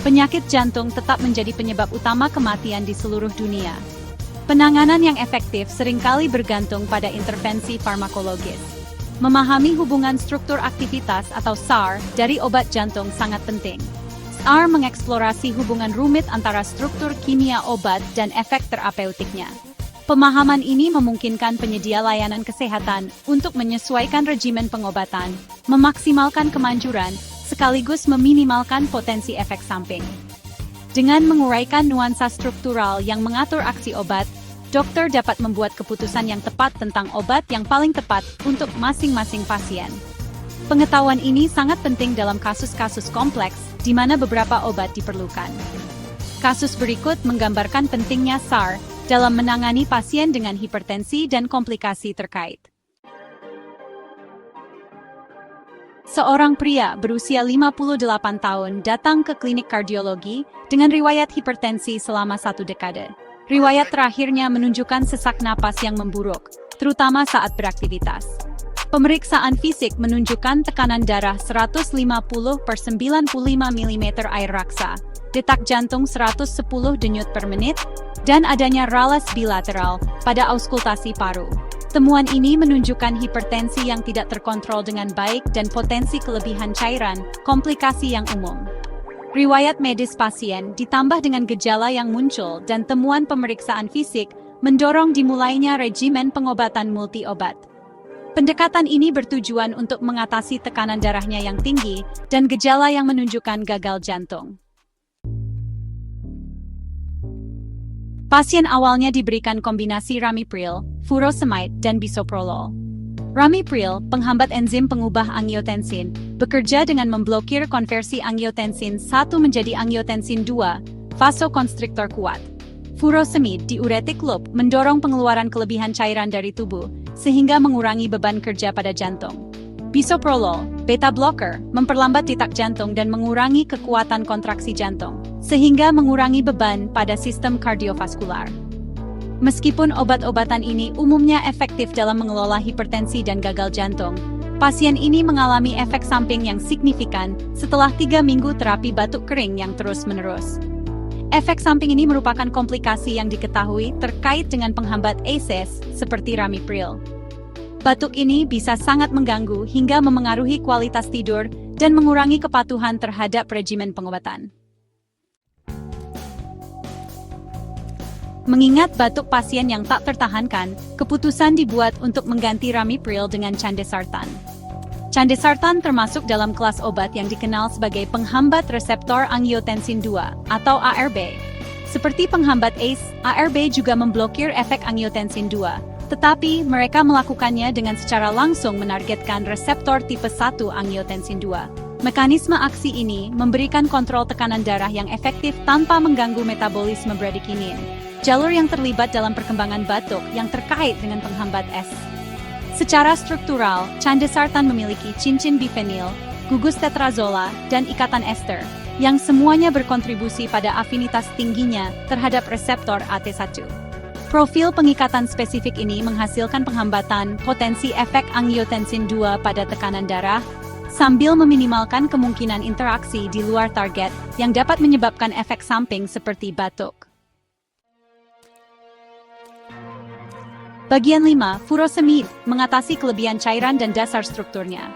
penyakit jantung tetap menjadi penyebab utama kematian di seluruh dunia. Penanganan yang efektif seringkali bergantung pada intervensi farmakologis. Memahami hubungan struktur aktivitas atau SAR dari obat jantung sangat penting. SAR mengeksplorasi hubungan rumit antara struktur kimia obat dan efek terapeutiknya. Pemahaman ini memungkinkan penyedia layanan kesehatan untuk menyesuaikan regimen pengobatan, memaksimalkan kemanjuran, sekaligus meminimalkan potensi efek samping. Dengan menguraikan nuansa struktural yang mengatur aksi obat, dokter dapat membuat keputusan yang tepat tentang obat yang paling tepat untuk masing-masing pasien. Pengetahuan ini sangat penting dalam kasus-kasus kompleks di mana beberapa obat diperlukan. Kasus berikut menggambarkan pentingnya SAR dalam menangani pasien dengan hipertensi dan komplikasi terkait. Seorang pria berusia 58 tahun datang ke klinik kardiologi dengan riwayat hipertensi selama 1 dekade. Riwayat terakhirnya menunjukkan sesak napas yang memburuk, terutama saat beraktivitas. Pemeriksaan fisik menunjukkan tekanan darah 150/95 mm air raksa, detak jantung 110 denyut per menit, dan adanya rales bilateral pada auskultasi paru. Temuan ini menunjukkan hipertensi yang tidak terkontrol dengan baik dan potensi kelebihan cairan, komplikasi yang umum. Riwayat medis pasien ditambah dengan gejala yang muncul dan temuan pemeriksaan fisik mendorong dimulainya regimen pengobatan multi-obat. Pendekatan ini bertujuan untuk mengatasi tekanan darahnya yang tinggi dan gejala yang menunjukkan gagal jantung. Pasien awalnya diberikan kombinasi ramipril, furosemide, dan bisoprolol. Ramipril, penghambat enzim pengubah angiotensin, bekerja dengan memblokir konversi angiotensin 1 menjadi angiotensin 2, vasokonstriktor kuat. Furosemide, diuretik loop, mendorong pengeluaran kelebihan cairan dari tubuh, sehingga mengurangi beban kerja pada jantung. Bisoprolol, beta blocker, memperlambat detak jantung dan mengurangi kekuatan kontraksi jantung, sehingga mengurangi beban pada sistem kardiovaskular. Meskipun obat-obatan ini umumnya efektif dalam mengelola hipertensi dan gagal jantung, pasien ini mengalami efek samping yang signifikan setelah 3 minggu terapi batuk kering yang terus-menerus. Efek samping ini merupakan komplikasi yang diketahui terkait dengan penghambat ACEs seperti ramipril. Batuk ini bisa sangat mengganggu hingga memengaruhi kualitas tidur dan mengurangi kepatuhan terhadap regimen pengobatan. Mengingat batuk pasien yang tak tertahankan, keputusan dibuat untuk mengganti ramipril dengan candesartan. Candesartan termasuk dalam kelas obat yang dikenal sebagai penghambat reseptor angiotensin 2 atau ARB. Seperti penghambat ACE, ARB juga memblokir efek angiotensin 2, tetapi mereka melakukannya dengan secara langsung menargetkan reseptor tipe 1 angiotensin 2. Mekanisme aksi ini memberikan kontrol tekanan darah yang efektif tanpa mengganggu metabolisme bradykinin, jalur yang terlibat dalam perkembangan batuk yang terkait dengan penghambat S. Secara struktural, candesartan memiliki cincin bifenil, gugus tetrazola, dan ikatan ester, yang semuanya berkontribusi pada afinitas tingginya terhadap reseptor AT1. Profil pengikatan spesifik ini menghasilkan penghambatan potensi efek angiotensin 2 pada tekanan darah, sambil meminimalkan kemungkinan interaksi di luar target yang dapat menyebabkan efek samping seperti batuk. Bagian 5, furosemide, mengatasi kelebihan cairan dan dasar strukturnya.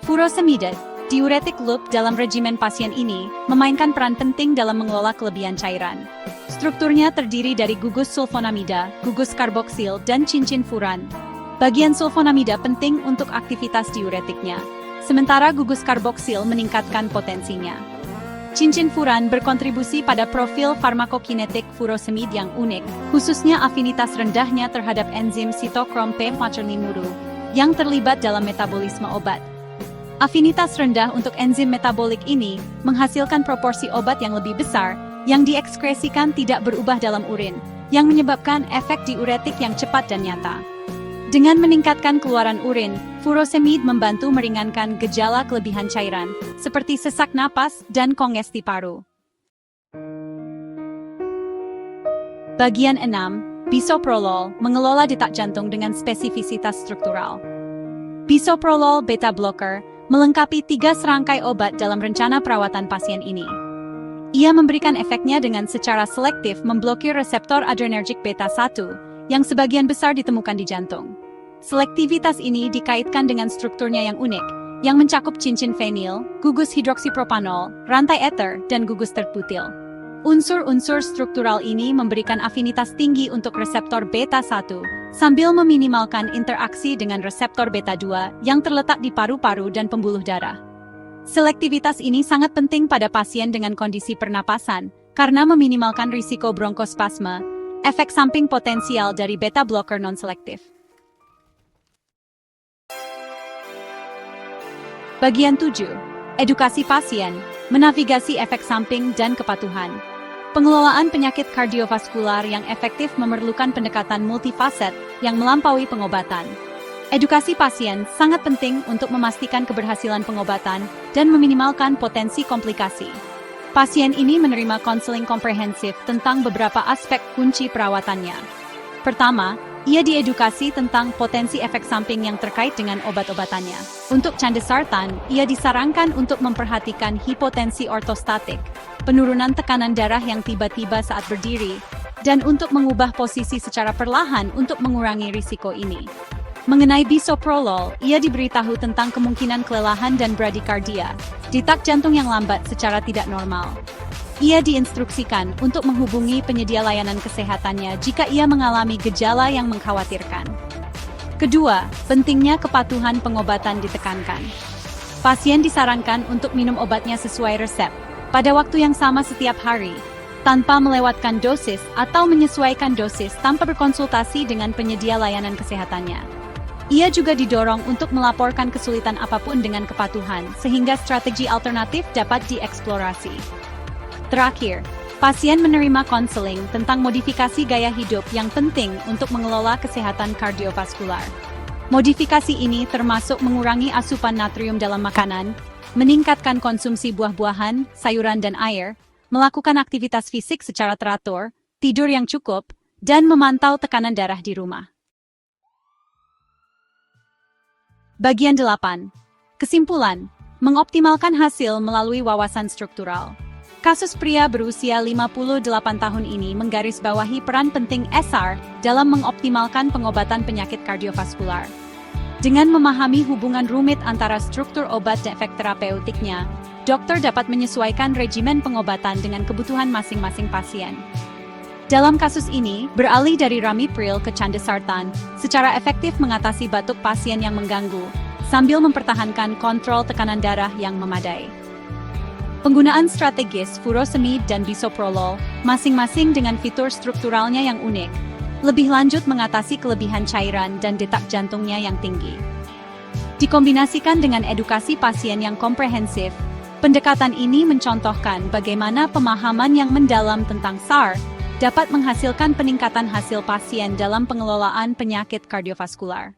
Furosemide, diuretik loop dalam regimen pasien ini, memainkan peran penting dalam mengelola kelebihan cairan. Strukturnya terdiri dari gugus sulfonamida, gugus karboksil, dan cincin furan. Bagian sulfonamida penting untuk aktivitas diuretiknya, sementara gugus karboksil meningkatkan potensinya. Cincin furan berkontribusi pada profil farmakokinetik furosemide yang unik, khususnya afinitas rendahnya terhadap enzim sitokrom P45 yang terlibat dalam metabolisme obat. Afinitas rendah untuk enzim metabolik ini menghasilkan proporsi obat yang lebih besar yang diekskresikan tidak berubah dalam urin, yang menyebabkan efek diuretik yang cepat dan nyata. Dengan meningkatkan keluaran urin, furosemide membantu meringankan gejala kelebihan cairan, seperti sesak napas dan kongesti paru. Bagian 6, bisoprolol, mengelola detak jantung dengan spesifisitas struktural. Bisoprolol beta blocker melengkapi 3 serangkai obat dalam rencana perawatan pasien ini. Ia memberikan efeknya dengan secara selektif memblokir reseptor adrenergic beta 1, yang sebagian besar ditemukan di jantung. Selektivitas ini dikaitkan dengan strukturnya yang unik, yang mencakup cincin fenil, gugus hidroksipropanol, rantai ether, dan gugus terbutil. Unsur-unsur struktural ini memberikan afinitas tinggi untuk reseptor beta 1, sambil meminimalkan interaksi dengan reseptor beta 2 yang terletak di paru-paru dan pembuluh darah. Selektivitas ini sangat penting pada pasien dengan kondisi pernapasan, karena meminimalkan risiko bronkospasme, efek samping potensial dari beta blocker non-selektif. Bagian 7. Edukasi pasien, menavigasi efek samping dan kepatuhan. Pengelolaan penyakit kardiovaskular yang efektif memerlukan pendekatan multifaset yang melampaui pengobatan. Edukasi pasien sangat penting untuk memastikan keberhasilan pengobatan dan meminimalkan potensi komplikasi. Pasien ini menerima konseling komprehensif tentang beberapa aspek kunci perawatannya. Pertama, ia diedukasi tentang potensi efek samping yang terkait dengan obat-obatannya. Untuk candesartan, ia disarankan untuk memperhatikan hipotensi ortostatik, penurunan tekanan darah yang tiba-tiba saat berdiri, dan untuk mengubah posisi secara perlahan untuk mengurangi risiko ini. Mengenai bisoprolol, ia diberitahu tentang kemungkinan kelelahan dan bradikardia, detak jantung yang lambat secara tidak normal. Ia diinstruksikan untuk menghubungi penyedia layanan kesehatannya jika ia mengalami gejala yang mengkhawatirkan. Kedua, pentingnya kepatuhan pengobatan ditekankan. Pasien disarankan untuk minum obatnya sesuai resep, pada waktu yang sama setiap hari, tanpa melewatkan dosis atau menyesuaikan dosis tanpa berkonsultasi dengan penyedia layanan kesehatannya. Ia juga didorong untuk melaporkan kesulitan apapun dengan kepatuhan, sehingga strategi alternatif dapat dieksplorasi. Terakhir, pasien menerima konseling tentang modifikasi gaya hidup yang penting untuk mengelola kesehatan kardiovaskular. Modifikasi ini termasuk mengurangi asupan natrium dalam makanan, meningkatkan konsumsi buah-buahan, sayuran dan air, melakukan aktivitas fisik secara teratur, tidur yang cukup, dan memantau tekanan darah di rumah. Bagian 8. Kesimpulan, mengoptimalkan hasil melalui wawasan struktural. Kasus pria berusia 58 tahun ini menggarisbawahi peran penting SR dalam mengoptimalkan pengobatan penyakit kardiovaskular. Dengan memahami hubungan rumit antara struktur obat dan efek terapeutiknya, dokter dapat menyesuaikan regimen pengobatan dengan kebutuhan masing-masing pasien. Dalam kasus ini, beralih dari ramipril ke candesartan, secara efektif mengatasi batuk pasien yang mengganggu, sambil mempertahankan kontrol tekanan darah yang memadai. Penggunaan strategis furosemide dan bisoprolol, masing-masing dengan fitur strukturalnya yang unik, lebih lanjut mengatasi kelebihan cairan dan detak jantungnya yang tinggi. Dikombinasikan dengan edukasi pasien yang komprehensif, pendekatan ini mencontohkan bagaimana pemahaman yang mendalam tentang SAR dapat menghasilkan peningkatan hasil pasien dalam pengelolaan penyakit kardiovaskular.